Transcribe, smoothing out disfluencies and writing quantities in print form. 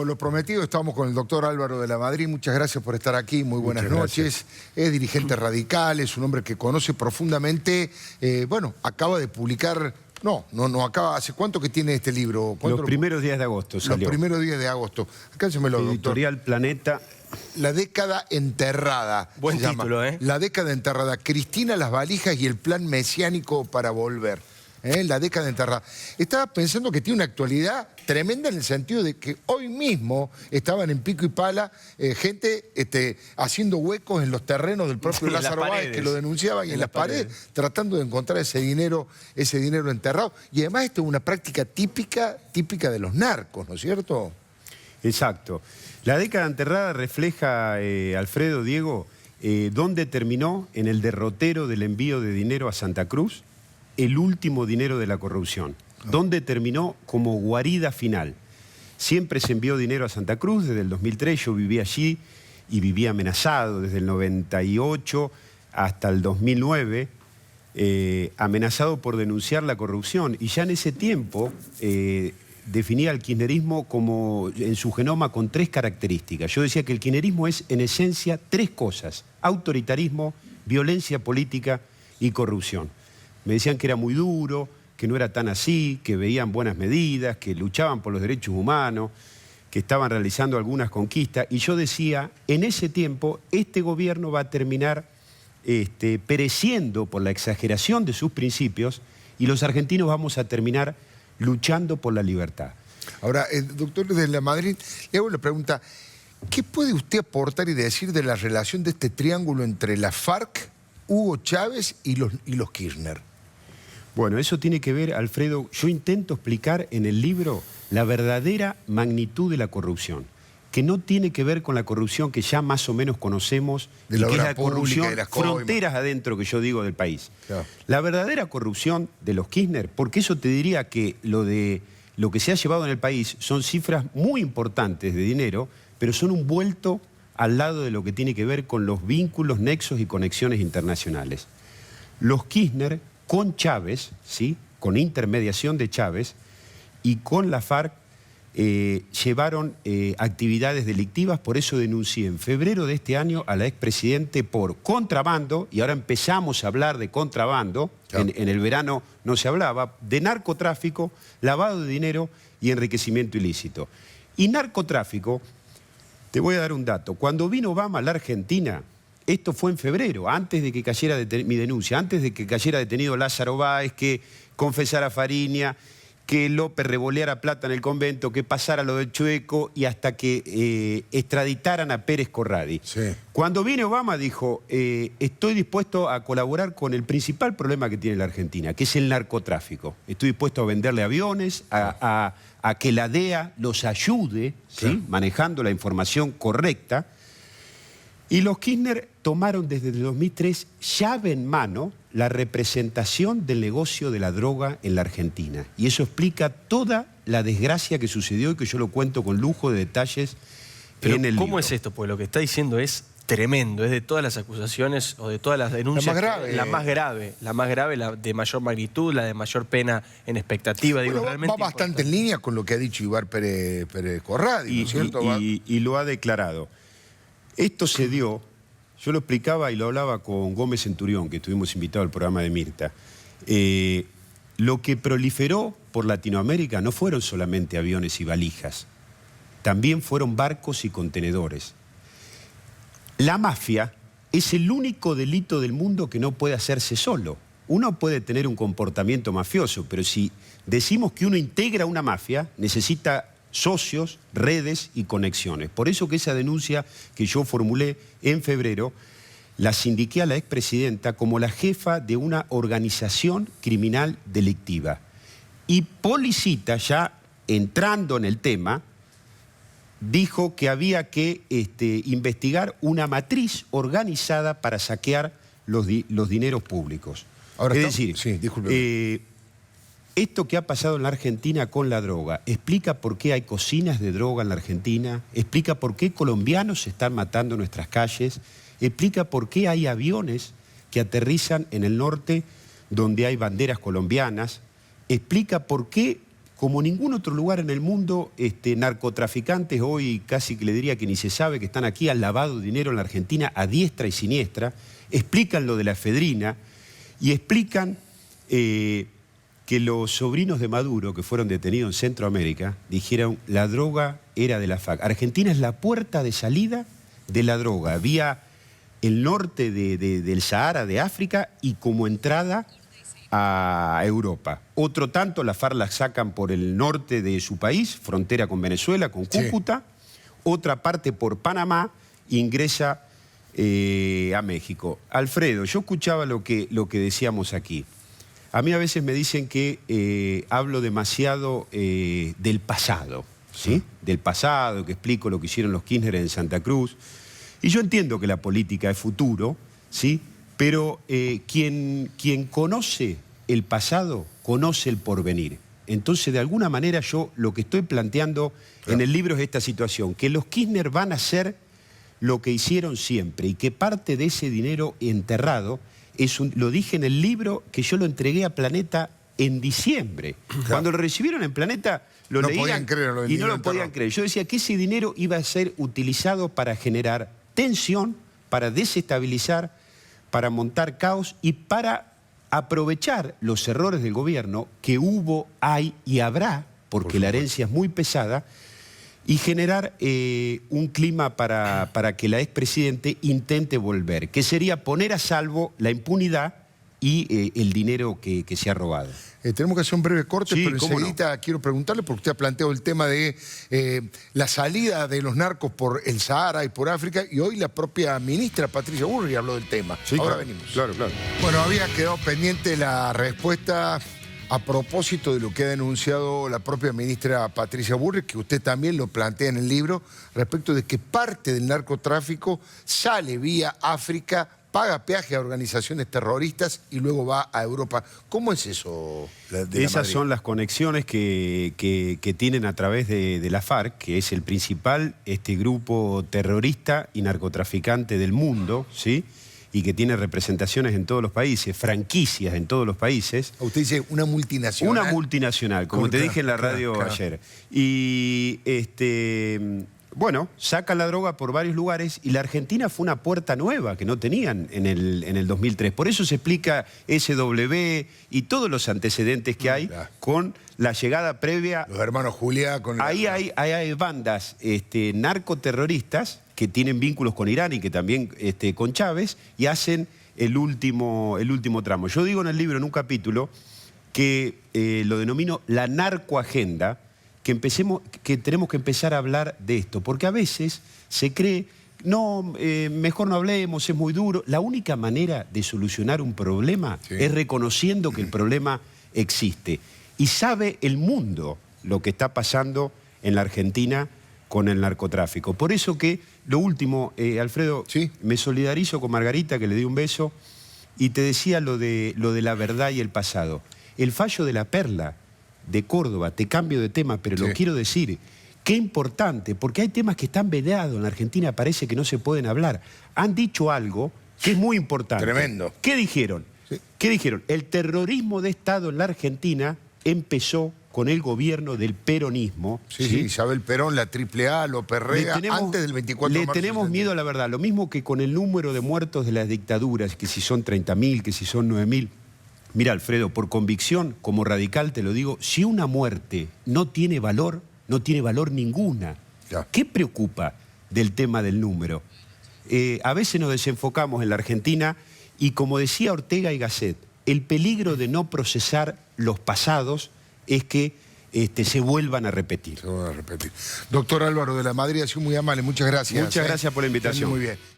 lo prometido, estamos con el doctor Álvaro de la Madrid. Muchas gracias por estar aquí, muy buenas noches. Es dirigente radical, es un hombre que conoce profundamente, bueno, acaba de publicar, acaba, ¿hace cuánto que tiene este libro? Los primeros días de agosto salió. Los primeros días de agosto. Alcáncemelo, doctor. Editorial Planeta. La década enterrada. Buen título, ¿eh? La década enterrada. Cristina, las valijas y el plan mesiánico para volver. La década enterrada. Estaba pensando que tiene una actualidad tremenda en el sentido de que hoy mismo estaban en pico y pala gente haciendo huecos en los terrenos del propio Lázaro Báez, que lo denunciaban, y en las paredes, tratando de encontrar ese dinero enterrado. Y además esto es una práctica típica de los narcos, ¿no es cierto? Exacto. La década enterrada refleja, Alfredo, Diego, dónde terminó en el derrotero del envío de dinero a Santa Cruz el último dinero de la corrupción. ¿Dónde terminó como guarida final? Siempre se envió dinero a Santa Cruz, desde el 2003 yo vivía allí y vivía amenazado desde el 98 hasta el 2009, amenazado por denunciar la corrupción. Y ya en ese tiempo definía el kirchnerismo como en su genoma con 3 características. Yo decía que el kirchnerismo es en esencia 3 cosas: autoritarismo, violencia política y corrupción. Me decían que era muy duro, que no era tan así, que veían buenas medidas, que luchaban por los derechos humanos, que estaban realizando algunas conquistas. Y yo decía, en ese tiempo, este gobierno va a terminar pereciendo por la exageración de sus principios y los argentinos vamos a terminar luchando por la libertad. Ahora, doctor de la Madrid, le hago la pregunta, ¿qué puede usted aportar y decir de la relación de este triángulo entre la FARC, Hugo Chávez y los Kirchner? Bueno, eso tiene que ver, Alfredo, yo intento explicar en el libro la verdadera magnitud de la corrupción, que no tiene que ver con la corrupción que ya más o menos conocemos, de la y que es la pública, corrupción de las fronteras adentro que yo digo del país. Claro. La verdadera corrupción de los Kirchner, porque eso te diría que lo que se ha llevado en el país son cifras muy importantes de dinero, pero son un vuelto al lado de lo que tiene que ver con los vínculos, nexos y conexiones internacionales. Los Kirchner, con Chávez, ¿sí?, con intermediación de Chávez, y con la FARC llevaron actividades delictivas. Por eso denuncié en febrero de este año a la expresidente por contrabando, y ahora empezamos a hablar de contrabando, claro. En el verano no se hablaba, de narcotráfico, lavado de dinero y enriquecimiento ilícito. Y narcotráfico, te voy a dar un dato, cuando vino Obama a la Argentina, esto fue en febrero, antes de que cayera mi denuncia, antes de que cayera detenido Lázaro Báez, que confesara Fariña, que López revoleara plata en el convento, que pasara lo del Chueco y hasta que extraditaran a Pérez Corradi. Sí. Cuando viene Obama dijo, estoy dispuesto a colaborar con el principal problema que tiene la Argentina, que es el narcotráfico. Estoy dispuesto a venderle aviones, a que la DEA los ayude, ¿sí?, claro, manejando la información correcta. Y los Kirchner tomaron desde el 2003 llave en mano la representación del negocio de la droga en la Argentina. Y eso explica toda la desgracia que sucedió y que yo lo cuento con lujo de detalles. Pero en el libro. ¿cómo es esto? Pues lo que está diciendo es tremendo, es de todas las acusaciones o de todas las denuncias. La más grave. La más grave, la de mayor magnitud, la de mayor pena en expectativa. Bueno, digo, realmente va bastante en línea con lo que ha dicho Ibar Pérez Corradi, ¿no es cierto? Y lo ha declarado. Esto se dio, yo lo explicaba y lo hablaba con Gómez Centurión, que estuvimos invitados al programa de Mirta. Lo que proliferó por Latinoamérica no fueron solamente aviones y valijas, también fueron barcos y contenedores. La mafia es el único delito del mundo que no puede hacerse solo. Uno puede tener un comportamiento mafioso, pero si decimos que uno integra una mafia, necesita socios, redes y conexiones. Por eso que esa denuncia que yo formulé en febrero, la sindiqué a la expresidenta como la jefa de una organización criminal delictiva. Y Policita, ya entrando en el tema, dijo que había que investigar una matriz organizada para saquear los dineros públicos. Ahora es decir, sí, disculpe. Esto que ha pasado en la Argentina con la droga, explica por qué hay cocinas de droga en la Argentina, explica por qué colombianos se están matando en nuestras calles, explica por qué hay aviones que aterrizan en el norte donde hay banderas colombianas, explica por qué como ningún otro lugar en el mundo, narcotraficantes hoy casi que le diría que ni se sabe que están aquí, han lavado dinero en la Argentina a diestra y siniestra, explican lo de la efedrina y explican que los sobrinos de Maduro, que fueron detenidos en Centroamérica, dijeron la droga era de la FARC. Argentina es la puerta de salida de la droga, vía el norte del Sahara, de África, y como entrada a Europa. Otro tanto, la FARC la sacan por el norte de su país, frontera con Venezuela, con Cúcuta. Sí. Otra parte por Panamá, ingresa a México. Alfredo, yo escuchaba lo que decíamos aquí. A mí a veces me dicen que hablo demasiado del pasado, ¿sí? Del pasado, que explico lo que hicieron los Kirchner en Santa Cruz. Y yo entiendo que la política es futuro, ¿sí? Pero quien conoce el pasado, conoce el porvenir. Entonces, de alguna manera, yo lo que estoy planteando en el libro es esta situación, que los Kirchner van a hacer lo que hicieron siempre y que parte de ese dinero enterrado, lo dije en el libro que yo lo entregué a Planeta en diciembre. Claro. Cuando lo recibieron en Planeta, lo leían y no lo podían creer. Yo decía que ese dinero iba a ser utilizado para generar tensión, para desestabilizar, para montar caos y para aprovechar los errores del gobierno que hubo, hay y habrá, porque la herencia es muy pesada, y generar un clima para que la expresidente intente volver, que sería poner a salvo la impunidad y el dinero que se ha robado. Tenemos que hacer un breve corte, sí, pero enseguida quiero preguntarle, porque usted ha planteado el tema de la salida de los narcos por el Sahara y por África, y hoy la propia ministra Patricia Bullrich habló del tema. Sí, ahora claro, venimos. Claro. Bueno, había quedado pendiente la respuesta a propósito de lo que ha denunciado la propia ministra Patricia Bullrich, que usted también lo plantea en el libro, respecto de que parte del narcotráfico sale vía África, paga peaje a organizaciones terroristas y luego va a Europa. ¿Cómo es eso? Esas son las conexiones que tienen a través de la FARC, que es el principal grupo terrorista y narcotraficante del mundo, ¿sí? Y que tiene representaciones en todos los países, franquicias en todos los países. Usted dice una multinacional. Una multinacional, como te dije en la radio ayer. Y bueno, sacan la droga por varios lugares y la Argentina fue una puerta nueva que no tenían en el 2003. Por eso se explica SW y todos los antecedentes que hay con la llegada previa. Los hermanos Juliá. Ahí hay bandas narcoterroristas que tienen vínculos con Irán y que también con Chávez, y hacen el último tramo. Yo digo en el libro, en un capítulo, que lo denomino la narcoagenda, que tenemos que empezar a hablar de esto, porque a veces se cree, no, mejor no hablemos, es muy duro. La única manera de solucionar un problema es reconociendo que el problema existe. Y sabe el mundo lo que está pasando en la Argentina con el narcotráfico. Por eso que, lo último, Alfredo, me solidarizo con Margarita, que le di un beso, y te decía lo de la verdad y el pasado. El fallo de la Perla de Córdoba, te cambio de tema, pero lo quiero decir, qué importante, porque hay temas que están vedados en la Argentina, parece que no se pueden hablar. Han dicho algo que es muy importante. Tremendo. ¿Qué dijeron? ¿Qué dijeron? El terrorismo de Estado en la Argentina empezó con el gobierno del peronismo. Sí, Isabel Perón, la AAA, López Rega, antes del 24 de marzo. Le tenemos miedo a la verdad, lo mismo que con el número de muertos de las dictaduras, que si son 30.000, que si son 9.000. Mira, Alfredo, por convicción, como radical te lo digo, si una muerte no tiene valor, no tiene valor ninguna. ¿Qué preocupa del tema del número? A veces nos desenfocamos en la Argentina y, como decía Ortega y Gasset, el peligro de no procesar los pasados es que se vuelvan a repetir. Se vuelvan a repetir. Doctor Álvaro de la Madrid, ha sido muy amable, muchas gracias. Muchas gracias por la invitación. Muy bien.